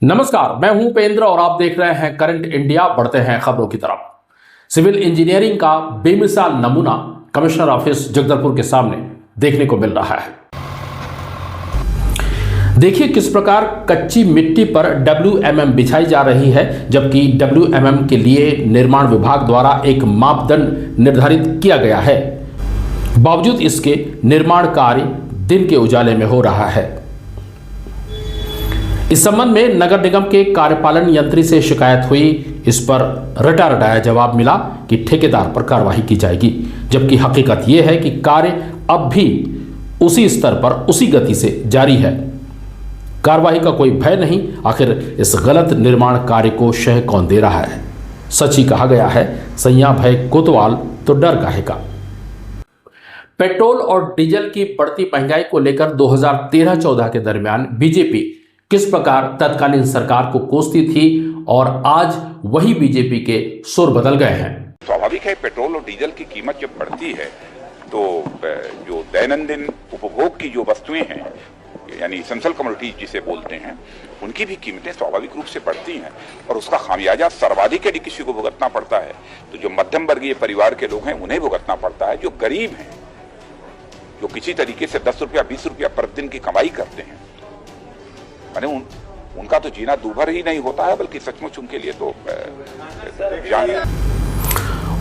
नमस्कार, मैं हूं उपेंद्र और आप देख रहे हैं करंट इंडिया। बढ़ते हैं खबरों की तरफ। सिविल इंजीनियरिंग का बेमिसाल नमूना कमिश्नर ऑफिस जगदलपुर के सामने देखने को मिल रहा है। देखिए किस प्रकार कच्ची मिट्टी पर WMM बिछाई जा रही है, जबकि WMM के लिए निर्माण विभाग द्वारा एक मापदंड निर्धारित किया गया है। बावजूद इसके निर्माण कार्य दिन के उजाले में हो रहा है। इस संबंध में नगर निगम के कार्यपालन यंत्री से शिकायत हुई। इस पर रटा रटाया जवाब मिला कि ठेकेदार पर कार्रवाई की जाएगी, जबकि हकीकत यह है कि कार्य अब भी उसी स्तर पर उसी गति से जारी है। कार्रवाई का कोई भय नहीं। आखिर इस गलत निर्माण कार्य को शह कौन दे रहा है? सच ही कहा गया है, सैया भय कोतवाल तो डर काहे का। पेट्रोल और डीजल की बढ़ती महंगाई को लेकर 2013-14 के दरमियान बीजेपी किस प्रकार तत्कालीन सरकार को कोसती थी और आज वही बीजेपी के सुर बदल गए हैं। स्वाभाविक है, पेट्रोल और डीजल की कीमत जब बढ़ती है तो जो दैनंदिन उपभोग की जो वस्तुएं हैं, यानी एसेंशियल कमोडिटीज जिसे बोलते हैं, उनकी भी कीमतें स्वाभाविक रूप से बढ़ती हैं और उसका खामियाजा सर्वाधिक यदि किसी को भुगतना पड़ता है तो जो मध्यम वर्गीय परिवार के लोग हैं उन्हें भुगतना पड़ता है। जो गरीब हैं, जो किसी तरीके से 10 रुपया 20 रुपया प्रतिदिन की कमाई करते हैं, माने उनका तो जीना दूभर ही नहीं होता है, बल्कि सचमुच उनके लिए तो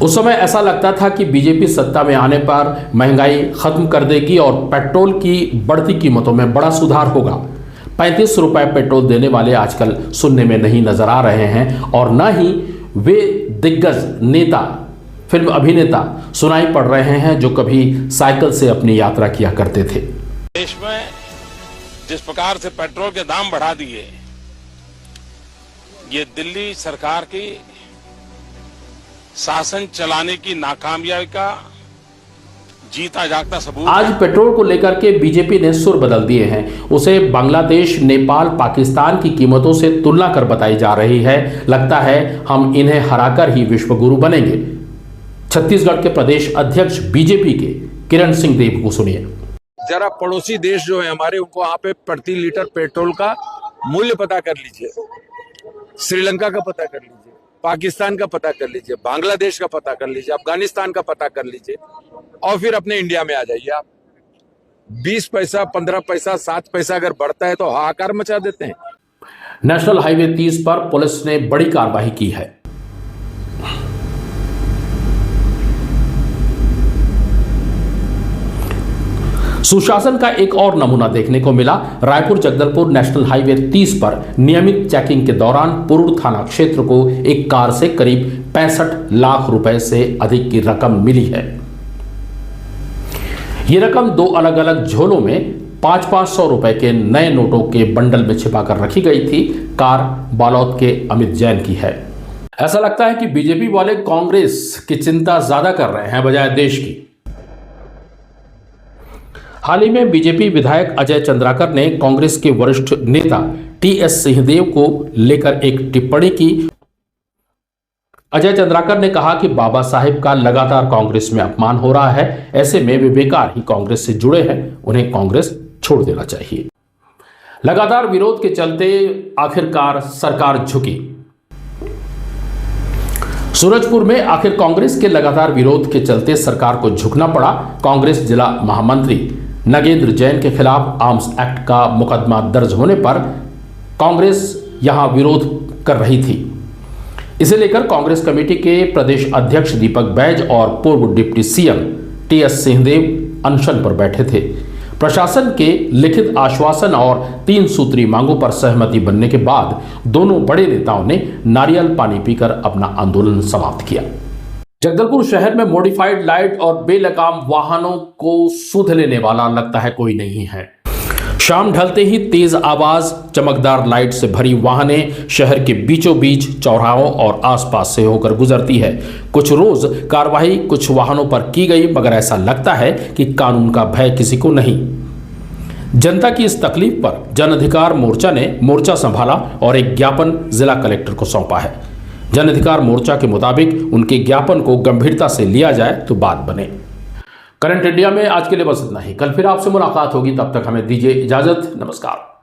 उस समय ऐसा लगता था कि बीजेपी सत्ता में आने पर महंगाई खत्म कर देगी और पेट्रोल की बढ़ती कीमतों में बड़ा सुधार होगा। 35 रुपए पेट्रोल देने वाले आजकल सुनने में नहीं नजर आ रहे हैं और न ही वे दिग्गज नेता, फिल्म अभिनेता सुनाई पड़ रहे हैं जो कभी साइकिल से अपनी यात्रा किया करते थे। देश में जिस प्रकार से पेट्रोल के दाम बढ़ा दिए, ये दिल्ली सरकार की शासन चलाने की नाकामयाबी का जीता जागता सबूत। आज पेट्रोल को लेकर के बीजेपी ने सुर बदल दिए हैं। उसे बांग्लादेश, नेपाल, पाकिस्तान की कीमतों से तुलना कर बताई जा रही है। लगता है हम इन्हें हराकर ही विश्व गुरु बनेंगे। छत्तीसगढ़ के प्रदेश अध्यक्ष बीजेपी के किरण सिंह देव को सुनिए। जरा पड़ोसी देश जो है हमारे, उनको वहां पे प्रति लीटर पेट्रोल का मूल्य पता कर लीजिए। श्रीलंका का पता कर लीजिए, पाकिस्तान का पता कर लीजिए, बांग्लादेश का पता कर लीजिए, अफगानिस्तान का पता कर लीजिए और फिर अपने इंडिया में आ जाइए। आप 20 पैसा, 15 पैसा, 7 पैसा अगर बढ़ता है तो हाहाकार मचा देते हैं। नेशनल हाईवे 30 पर पुलिस ने बड़ी कार्रवाई की है। सुशासन का एक और नमूना देखने को मिला। रायपुर जगदलपुर नेशनल हाईवे 30 पर नियमित चेकिंग के दौरान पुरुड़ थाना क्षेत्र को एक कार से करीब 65 लाख रुपए से अधिक की रकम मिली है। यह रकम 2 अलग अलग झोलों में 500-500 रुपए के नए नोटों के बंडल में छिपाकर रखी गई थी। कार बालोद के अमित जैन की है। ऐसा लगता है कि बीजेपी वाले कांग्रेस की चिंता ज्यादा कर रहे हैं बजाय देश की। हाल ही में बीजेपी विधायक अजय चंद्राकर ने कांग्रेस के वरिष्ठ नेता TS सिंहदेव को लेकर एक टिप्पणी की। अजय चंद्राकर ने कहा कि बाबा साहेब का लगातार कांग्रेस में अपमान हो रहा है। ऐसे में वे बेकार ही कांग्रेस से जुड़े हैं, उन्हें कांग्रेस छोड़ देना चाहिए। लगातार विरोध के चलते आखिरकार सरकार झुकी। सूरजपुर में आखिर कांग्रेस के लगातार विरोध के चलते सरकार को झुकना पड़ा। कांग्रेस जिला महामंत्री नगेंद्र जैन के खिलाफ आर्म्स एक्ट का मुकदमा दर्ज होने पर कांग्रेस यहां विरोध कर रही थी। इसे लेकर कांग्रेस कमेटी के प्रदेश अध्यक्ष दीपक बैज और पूर्व डिप्टी CM TS सिंहदेव अनशन पर बैठे थे। प्रशासन के लिखित आश्वासन और 3 सूत्री मांगों पर सहमति बनने के बाद दोनों बड़े नेताओं ने नारियल पानी पीकर अपना आंदोलन समाप्त किया। जगदलपुर शहर में मॉडिफाइड लाइट और बेलगाम वाहनों को सुध लेने वाला लगता है कोई नहीं है। शाम ढलते ही तेज आवाज, चमकदार लाइट से भरी वाहनें शहर के बीचों बीच चौराहों और आसपास से होकर गुजरती है। कुछ रोज कार्रवाई कुछ वाहनों पर की गई, मगर ऐसा लगता है कि कानून का भय किसी को नहीं। जनता की इस तकलीफ पर जन अधिकार मोर्चा ने मोर्चा संभाला और एक ज्ञापन जिला कलेक्टर को सौंपा है। जन अधिकार मोर्चा के मुताबिक उनके ज्ञापन को गंभीरता से लिया जाए तो बात बने। करंट इंडिया में आज के लिए बस इतना ही। कल फिर आपसे मुलाकात होगी, तब तक हमें दीजिए इजाजत। नमस्कार।